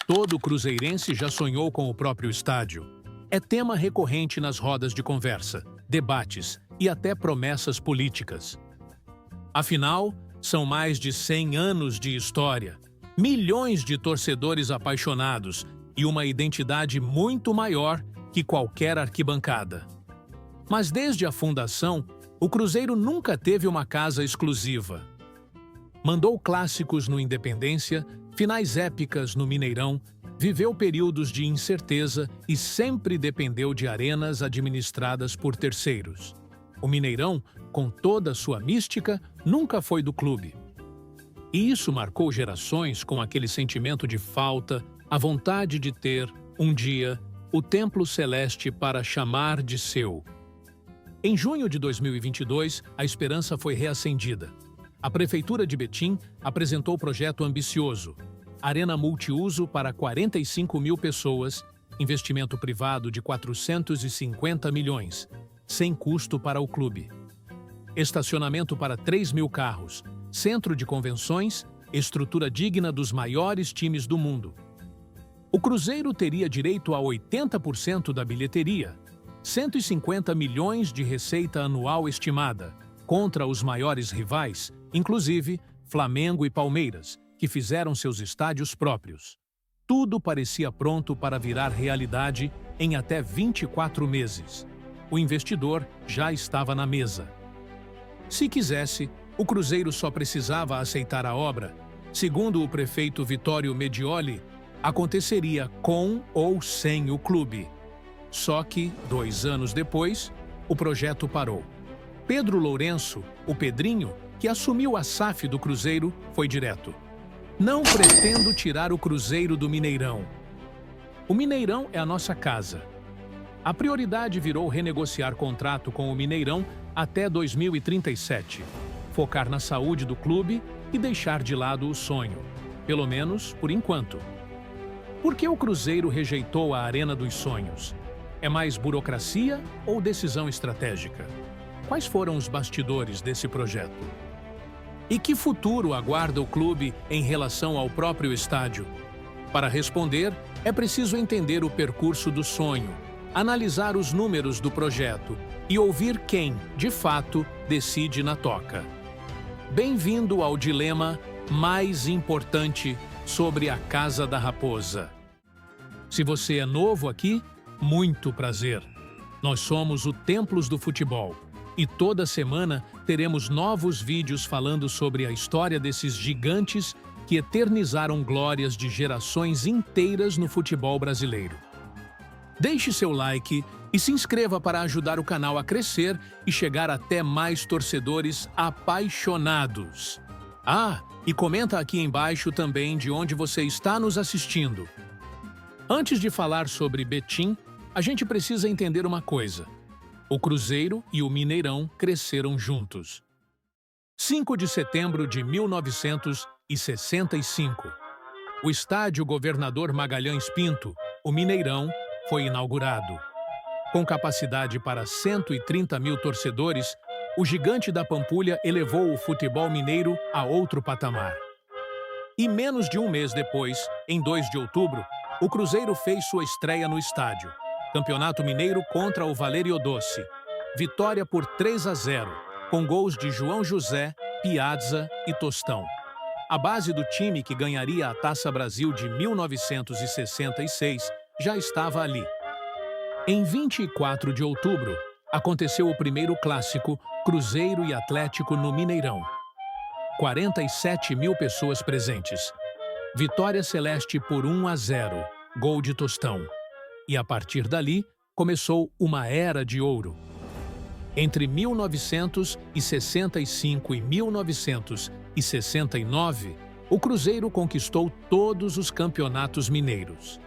Todo cruzeirense já sonhou com o próprio estádio. É tema recorrente nas rodas de conversa, debates e até promessas políticas. Afinal, são mais de 100 anos de história, milhões de torcedores apaixonados e uma identidade muito maior que qualquer arquibancada. Mas desde a fundação, o Cruzeiro nunca teve uma casa exclusiva. Mandou clássicos no Independência, finais épicas no Mineirão, viveu períodos de incerteza e sempre dependeu de arenas administradas por terceiros. O Mineirão, com toda a sua mística, nunca foi do clube. E isso marcou gerações com aquele sentimento de falta, a vontade de ter, um dia, o Templo Celeste para chamar de seu. Em junho de 2022, a esperança foi reacendida. A Prefeitura de Betim apresentou o projeto ambicioso, Arena Multiuso para 45 mil pessoas, investimento privado de 450 milhões, sem custo para o clube. Estacionamento para 3 mil carros, centro de convenções, estrutura digna dos maiores times do mundo. O Cruzeiro teria direito a 80% da bilheteria, 150 milhões de receita anual estimada, contra os maiores rivais, inclusive Flamengo e Palmeiras, que fizeram seus estádios próprios. Tudo parecia pronto para virar realidade em até 24 meses. O investidor já estava na mesa. Se quisesse, o Cruzeiro só precisava aceitar a obra. Segundo o prefeito Vittorio Medioli, aconteceria com ou sem o clube. Só que, 2 anos depois, o projeto parou. Pedro Lourenço, o Pedrinho, que assumiu a SAF do Cruzeiro, foi direto. Não pretendo tirar o Cruzeiro do Mineirão. O Mineirão é a nossa casa. A prioridade virou renegociar contrato com o Mineirão até 2037, focar na saúde do clube e deixar de lado o sonho, pelo menos por enquanto. Por que o Cruzeiro rejeitou a Arena dos Sonhos? É mais burocracia ou decisão estratégica? Quais foram os bastidores desse projeto? E que futuro aguarda o clube em relação ao próprio estádio? Para responder, é preciso entender o percurso do sonho, analisar os números do projeto e ouvir quem, de fato, decide na toca. Bem-vindo ao dilema mais importante sobre a Casa da Raposa. Se você é novo aqui, muito prazer. Nós somos o Templos do Futebol. E toda semana teremos novos vídeos falando sobre a história desses gigantes que eternizaram glórias de gerações inteiras no futebol brasileiro. Deixe seu like e se inscreva para ajudar o canal a crescer e chegar até mais torcedores apaixonados. Ah, e comenta aqui embaixo também de onde você está nos assistindo. Antes de falar sobre Betim, a gente precisa entender uma coisa. O Cruzeiro e o Mineirão cresceram juntos. 5 de setembro de 1965. O estádio Governador Magalhães Pinto, o Mineirão, foi inaugurado. Com capacidade para 130 mil torcedores, o gigante da Pampulha elevou o futebol mineiro a outro patamar. E menos de um mês depois, em 2 de outubro, o Cruzeiro fez sua estreia no estádio. Campeonato Mineiro contra o Valério Dossi. Vitória por 3-0, com gols de João José, Piazza e Tostão. A base do time que ganharia a Taça Brasil de 1966 já estava ali. Em 24 de outubro, aconteceu o primeiro clássico Cruzeiro e Atlético no Mineirão. 47 mil pessoas presentes. Vitória celeste por 1-0, gol de Tostão. E a partir dali, começou uma era de ouro. Entre 1965 e 1969, o Cruzeiro conquistou todos os campeonatos mineiros.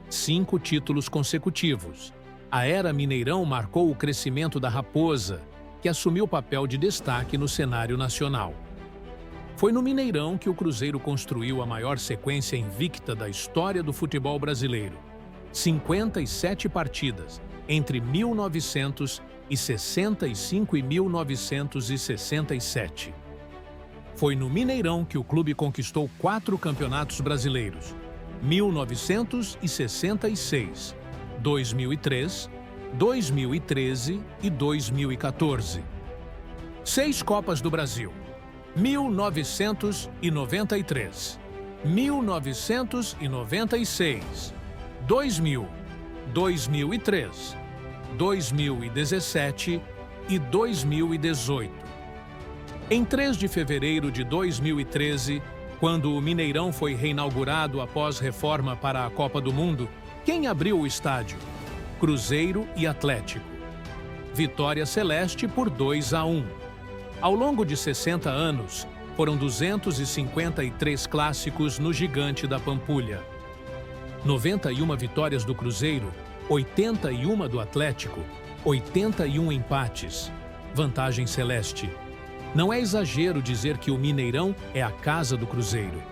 5 títulos consecutivos. A era Mineirão marcou o crescimento da Raposa, que assumiu o papel de destaque no cenário nacional. Foi no Mineirão que o Cruzeiro construiu a maior sequência invicta da história do futebol brasileiro. 57 partidas, entre 1965 e 1967. Foi no Mineirão que o clube conquistou 4 campeonatos brasileiros, 1966, 2003, 2013 e 2014. 6 Copas do Brasil: 1993, 1996, 2000, 2003, 2017 e 2018. Em 3 de fevereiro de 2013, quando o Mineirão foi reinaugurado após reforma para a Copa do Mundo, quem abriu o estádio? Cruzeiro e Atlético. Vitória celeste por 2-1. Ao longo de 60 anos, foram 253 clássicos no Gigante da Pampulha. 91 vitórias do Cruzeiro, 81 do Atlético, 81 empates. Vantagem celeste. Não é exagero dizer que o Mineirão é a casa do Cruzeiro.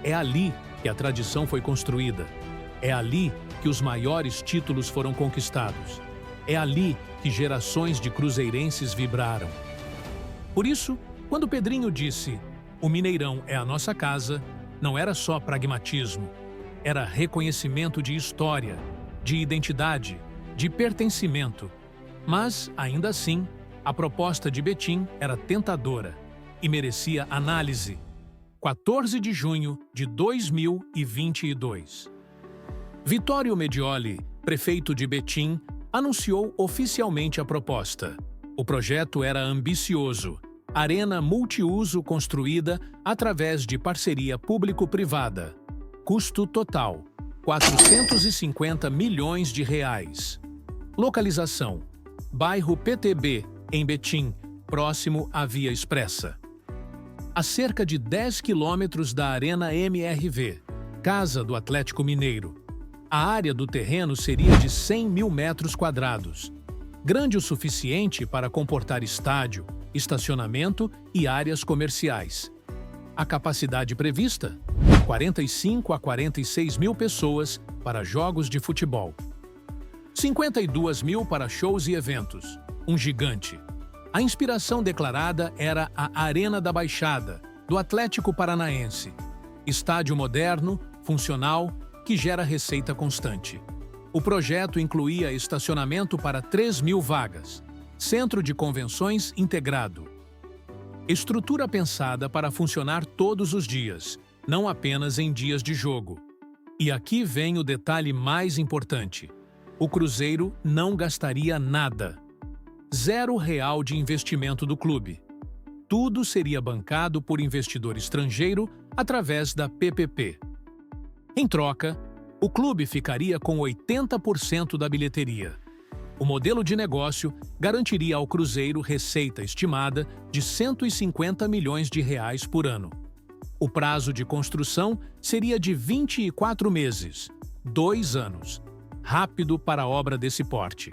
É ali que a tradição foi construída. É ali que os maiores títulos foram conquistados. É ali que gerações de cruzeirenses vibraram. Por isso, quando Pedrinho disse "O Mineirão é a nossa casa", não era só pragmatismo. Era reconhecimento de história, de identidade, de pertencimento. Mas, ainda assim, a proposta de Betim era tentadora e merecia análise. 14 de junho de 2022. Vittorio Medioli, prefeito de Betim, anunciou oficialmente a proposta. O projeto era ambicioso. Arena multiuso construída através de parceria público-privada. Custo total: R$ 450 milhões. Localização: bairro PTB, em Betim, próximo à Via Expressa. A cerca de 10 quilômetros da Arena MRV, casa do Atlético Mineiro. A área do terreno seria de 100 mil metros quadrados, grande o suficiente para comportar estádio, estacionamento e áreas comerciais. A capacidade prevista? 45 a 46 mil pessoas para jogos de futebol. 52 mil para shows e eventos. Um gigante. A inspiração declarada era a Arena da Baixada, do Atlético Paranaense. Estádio moderno, funcional, que gera receita constante. O projeto incluía estacionamento para 3 mil vagas, centro de convenções integrado. Estrutura pensada para funcionar todos os dias, não apenas em dias de jogo. E aqui vem o detalhe mais importante. O Cruzeiro não gastaria nada. R$ 0 de investimento do clube. Tudo seria bancado por investidor estrangeiro através da PPP. Em troca, o clube ficaria com 80% da bilheteria. O modelo de negócio garantiria ao Cruzeiro receita estimada de R$ 150 milhões por ano. O prazo de construção seria de 24 meses, 2 anos. Rápido para obra desse porte.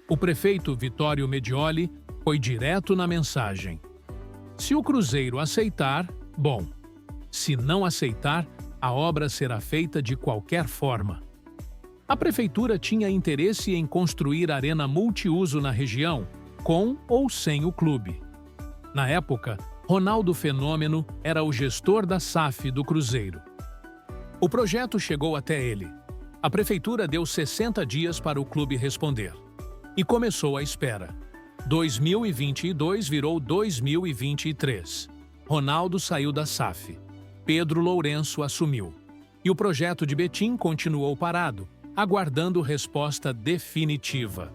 O prefeito Vittorio Medioli foi direto na mensagem. Se o Cruzeiro aceitar, bom. Se não aceitar, a obra será feita de qualquer forma. A prefeitura tinha interesse em construir arena multiuso na região, com ou sem o clube. Na época, Ronaldo Fenômeno era o gestor da SAF do Cruzeiro. O projeto chegou até ele. A prefeitura deu 60 dias para o clube responder. E começou a espera. 2022 virou 2023. Ronaldo saiu da SAF. Pedro Lourenço assumiu. E o projeto de Betim continuou parado, aguardando resposta definitiva.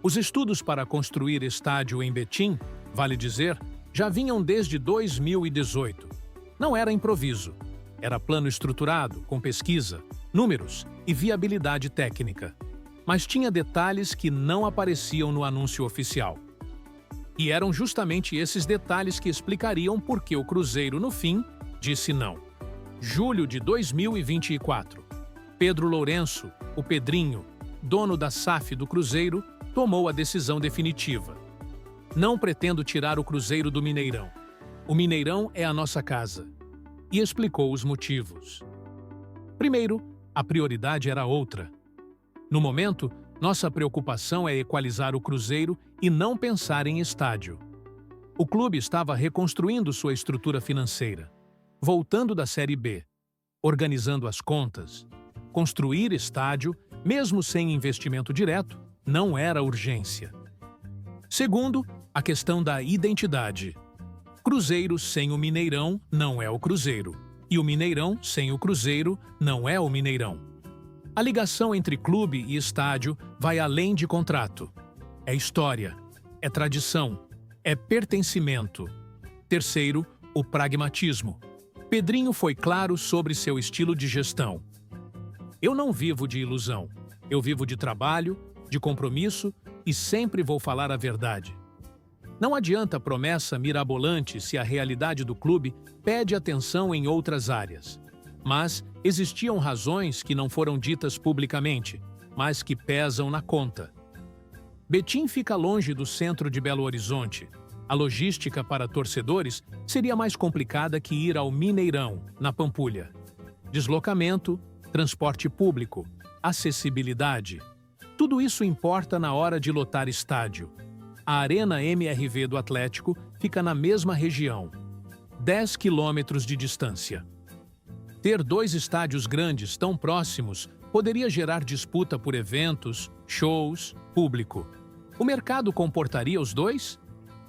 Os estudos para construir estádio em Betim, vale dizer, já vinham desde 2018. Não era improviso. Era plano estruturado, com pesquisa, números e viabilidade técnica. Mas tinha detalhes que não apareciam no anúncio oficial. E eram justamente esses detalhes que explicariam por que o Cruzeiro, no fim, disse não. Julho de 2024. Pedro Lourenço, o Pedrinho, dono da SAF do Cruzeiro, tomou a decisão definitiva. Não pretendo tirar o Cruzeiro do Mineirão. O Mineirão é a nossa casa. E explicou os motivos. Primeiro, a prioridade era outra. No momento, nossa preocupação é equalizar o Cruzeiro e não pensar em estádio. O clube estava reconstruindo sua estrutura financeira, voltando da Série B. organizando as contas. Construir estádio, mesmo sem investimento direto, não era urgência. Segundo, a questão da identidade. Cruzeiro sem o Mineirão não é o Cruzeiro, e o Mineirão sem o Cruzeiro não é o Mineirão. A ligação entre clube e estádio vai além de contrato. É história, é tradição, é pertencimento. Terceiro, o pragmatismo. Pedrinho foi claro sobre seu estilo de gestão. Eu não vivo de ilusão. Eu vivo de trabalho, de compromisso e sempre vou falar a verdade. Não adianta promessa mirabolante se a realidade do clube pede atenção em outras áreas. Mas existiam razões que não foram ditas publicamente, mas que pesam na conta. Betim fica longe do centro de Belo Horizonte. A logística para torcedores seria mais complicada que ir ao Mineirão, na Pampulha. Deslocamento, transporte público, acessibilidade. Tudo isso importa na hora de lotar estádio. A Arena MRV do Atlético fica na mesma região, 10 quilômetros de distância. Ter dois estádios grandes tão próximos poderia gerar disputa por eventos, shows, público. O mercado comportaria os dois?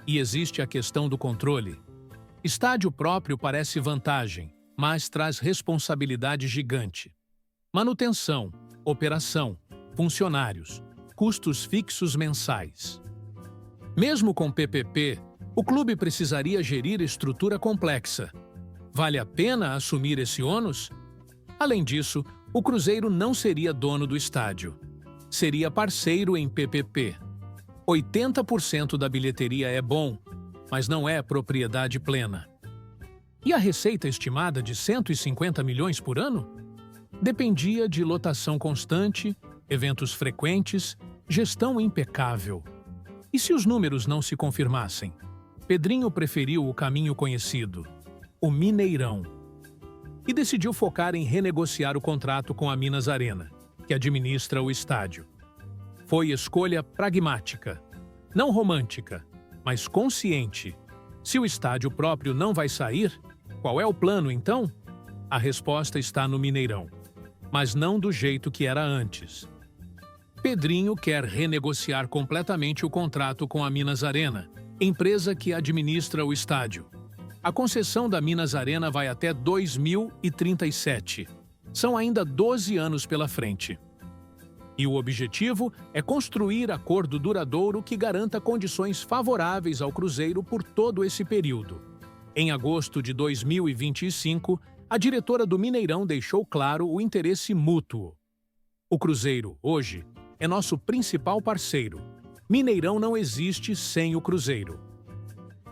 E existe a questão do controle. Estádio próprio parece vantagem, mas traz responsabilidade gigante. Manutenção, operação, funcionários, custos fixos mensais. Mesmo com PPP, o clube precisaria gerir estrutura complexa. Vale a pena assumir esse ônus? Além disso, o Cruzeiro não seria dono do estádio. Seria parceiro em PPP. 80% da bilheteria é bom, mas não é propriedade plena. E a receita estimada de 150 milhões por ano? Dependia de lotação constante, eventos frequentes, gestão impecável. E se os números não se confirmassem? Pedrinho preferiu o caminho conhecido, o Mineirão, e decidiu focar em renegociar o contrato com a Minas Arena, que administra o estádio. Foi escolha pragmática, não romântica, mas consciente. Se o estádio próprio não vai sair, qual é o plano então? A resposta está no Mineirão, mas não do jeito que era antes. Pedrinho quer renegociar completamente o contrato com a Minas Arena, empresa que administra o estádio. A concessão da Minas Arena vai até 2037. São ainda 12 anos pela frente. E o objetivo é construir acordo duradouro que garanta condições favoráveis ao Cruzeiro por todo esse período. Em agosto de 2025, a diretora do Mineirão deixou claro o interesse mútuo. O Cruzeiro, hoje, é nosso principal parceiro. Mineirão não existe sem o Cruzeiro.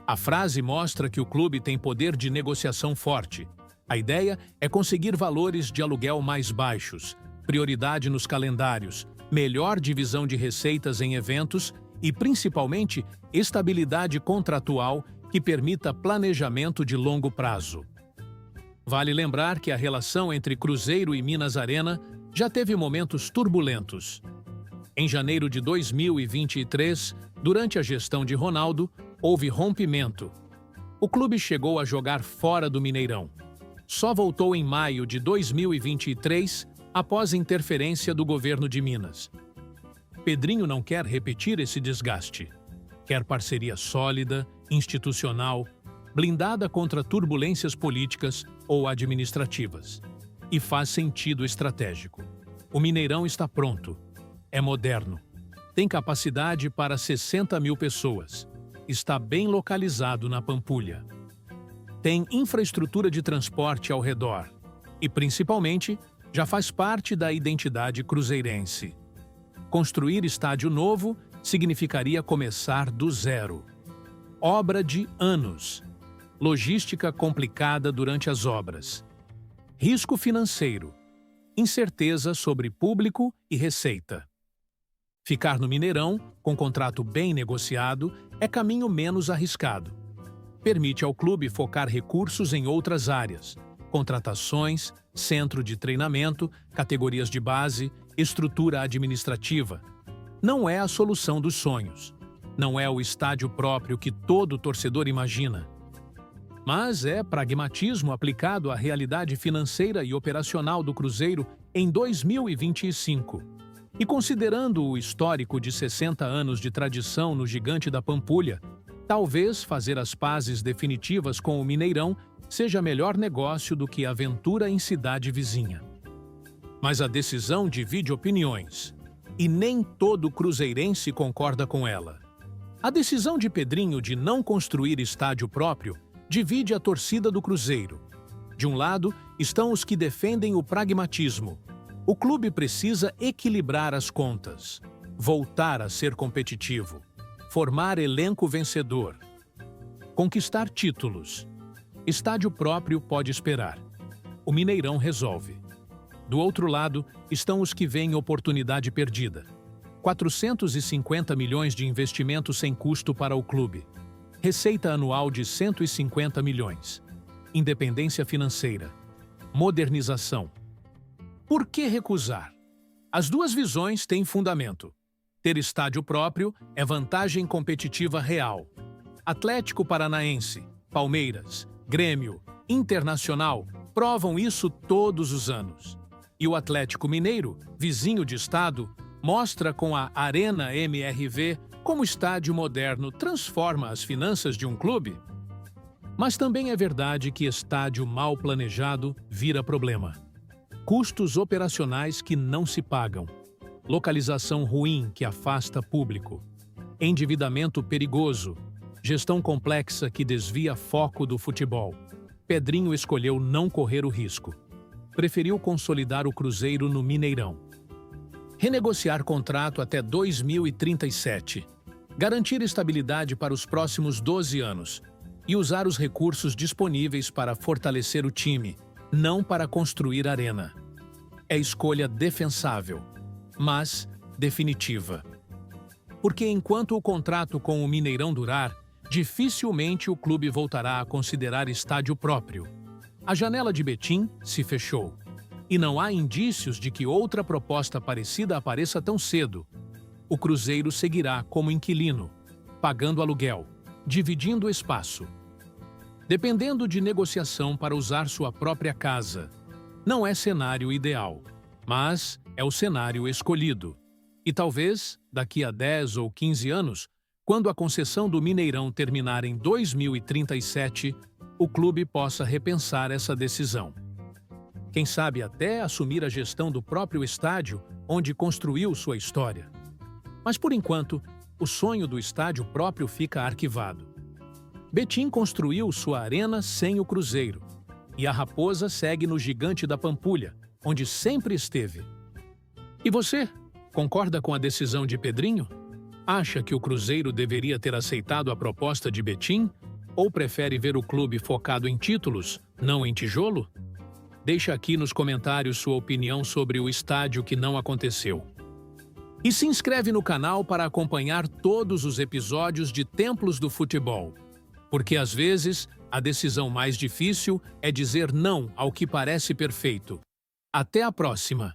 A frase mostra que o clube tem poder de negociação forte. A ideia é conseguir valores de aluguel mais baixos, prioridade nos calendários, melhor divisão de receitas em eventos e, principalmente, estabilidade contratual que permita planejamento de longo prazo. Vale lembrar que a relação entre Cruzeiro e Minas Arena já teve momentos turbulentos. Em janeiro de 2023, durante a gestão de Ronaldo, houve rompimento. O clube chegou a jogar fora do Mineirão. Só voltou em maio de 2023, após interferência do governo de Minas. Pedrinho não quer repetir esse desgaste. Quer parceria sólida, institucional, blindada contra turbulências políticas ou administrativas. E faz sentido estratégico. O Mineirão está pronto. É moderno. Tem capacidade para 60 mil pessoas. Está bem localizado na Pampulha. Tem infraestrutura de transporte ao redor. E, principalmente, já faz parte da identidade cruzeirense. Construir estádio novo significaria começar do zero. Obra de anos. Logística complicada durante as obras. Risco financeiro. Incerteza sobre público e receita. Ficar no Mineirão, com contrato bem negociado, é caminho menos arriscado. Permite ao clube focar recursos em outras áreas, contratações, centro de treinamento, categorias de base, estrutura administrativa. Não é a solução dos sonhos. Não é o estádio próprio que todo torcedor imagina. mas é pragmatismo aplicado à realidade financeira e operacional do Cruzeiro em 2025. E considerando o histórico de 60 anos de tradição no Gigante da Pampulha, talvez fazer as pazes definitivas com o Mineirão seja melhor negócio do que aventura em cidade vizinha. Mas a decisão divide opiniões, e nem todo cruzeirense concorda com ela. A decisão de Pedrinho de não construir estádio próprio divide a torcida do Cruzeiro. De um lado, estão os que defendem o pragmatismo. O clube precisa equilibrar as contas, voltar a ser competitivo, formar elenco vencedor, conquistar títulos. Estádio próprio pode esperar. O Mineirão resolve. Do outro lado, estão os que veem oportunidade perdida. 450 milhões de investimento sem custo para o clube. Receita anual de 150 milhões. Independência financeira. Modernização. Por que recusar? As duas visões têm fundamento. Ter estádio próprio é vantagem competitiva real. Atlético Paranaense, Palmeiras, Grêmio, Internacional provam isso todos os anos. E o Atlético Mineiro, vizinho de estado, mostra com a Arena MRV como o estádio moderno transforma as finanças de um clube. Mas também é verdade que estádio mal planejado vira problema. Custos operacionais que não se pagam. Localização ruim que afasta público. Endividamento perigoso. Gestão complexa que desvia foco do futebol. Pedrinho escolheu não correr o risco. Preferiu consolidar o Cruzeiro no Mineirão. Renegociar contrato até 2037. Garantir estabilidade para os próximos 12 anos. E usar os recursos disponíveis para fortalecer o time, não para construir arena. É escolha defensável, mas definitiva. Porque enquanto o contrato com o Mineirão durar, dificilmente o clube voltará a considerar estádio próprio. A janela de Betim se fechou. E não há indícios de que outra proposta parecida apareça tão cedo. O Cruzeiro seguirá como inquilino, pagando aluguel, dividindo espaço. Dependendo de negociação para usar sua própria casa. Não é cenário ideal, mas é o cenário escolhido. E talvez, daqui a 10 ou 15 anos, quando a concessão do Mineirão terminar em 2037, o clube possa repensar essa decisão. Quem sabe até assumir a gestão do próprio estádio onde construiu sua história. Mas por enquanto, o sonho do estádio próprio fica arquivado. Betim construiu sua arena sem o Cruzeiro, e a Raposa segue no Gigante da Pampulha, onde sempre esteve. E você, concorda com a decisão de Pedrinho? Acha que o Cruzeiro deveria ter aceitado a proposta de Betim? Ou prefere ver o clube focado em títulos, não em tijolo? Deixa aqui nos comentários sua opinião sobre o estádio que não aconteceu. E se inscreve no canal para acompanhar todos os episódios de Templos do Futebol. Porque às vezes, a decisão mais difícil é dizer não ao que parece perfeito. Até a próxima!